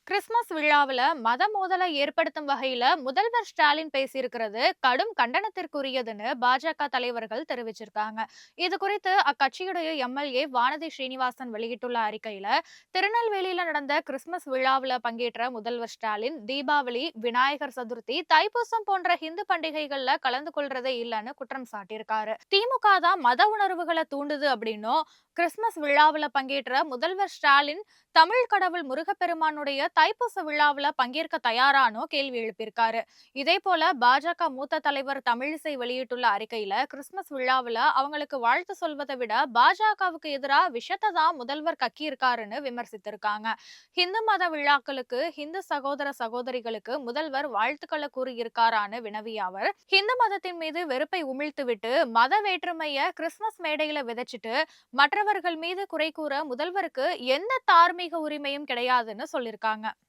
Christmas விழாவுல மத மோதலை ஏற்படுத்தும் வகையில முதல்வர் ஸ்டாலின் பேசியிருக்கிறது கடும் கண்டனத்திற்குரியதுன்னு பாஜக தலைவர்கள் தெரிவிச்சிருக்காங்க. இது குறித்து அக்கட்சியுடைய எம்எல்ஏ வானதி ஸ்ரீனிவாசன் வெளியிட்டுள்ள அறிக்கையில, திருநெல்வேலியில நடந்த கிறிஸ்துமஸ் விழாவுல பங்கேற்ற முதல்வர் ஸ்டாலின் தீபாவளி, விநாயகர் சதுர்த்தி, தைப்பூசம் போன்ற இந்து பண்டிகைகள்ல கலந்து கொள்றதே இல்லைன்னு குற்றம் சாட்டியிருக்காரு. திமுக தான் மத உணர்வுகளை தூண்டுது அப்படின்னும், கிறிஸ்துமஸ் விழாவுல பங்கேற்ற முதல்வர் ஸ்டாலின் தமிழ் கடவுள் முருகப்பெருமானுடைய தைப்பூச விழாவுல பங்கேற்க தயாரானோ கேள்வி எழுப்பியிருக்காரு. இதே போல பாஜக மூத்த தலைவர் தமிழிசை வெளியிட்டுள்ள அறிக்கையில, கிறிஸ்துமஸ் விழாவுல அவங்களுக்கு வாழ்த்து சொல்வதை விட பாஜகவுக்கு எதிரா விஷத்தை தான் முதல்வர் கக்கி இருக்காருன்னு விமர்சித்திருக்காங்க. ஹிந்து மத விழாக்களுக்கு ஹிந்து சகோதர சகோதரிகளுக்கு முதல்வர் வாழ்த்துக்களை கூறியிருக்காரான்னு வினவிய அவர், ஹிந்து மதத்தின் மீது வெறுப்பை உமிழ்த்துவிட்டு மத வேற்றுமைய கிறிஸ்துமஸ் மேடையில விதைச்சிட்டு மற்றவர்கள் மீது குறை கூற முதல்வருக்கு எந்த தார்மீக உரிமையும் கிடையாதுன்னு சொல்லியிருக்காங்க.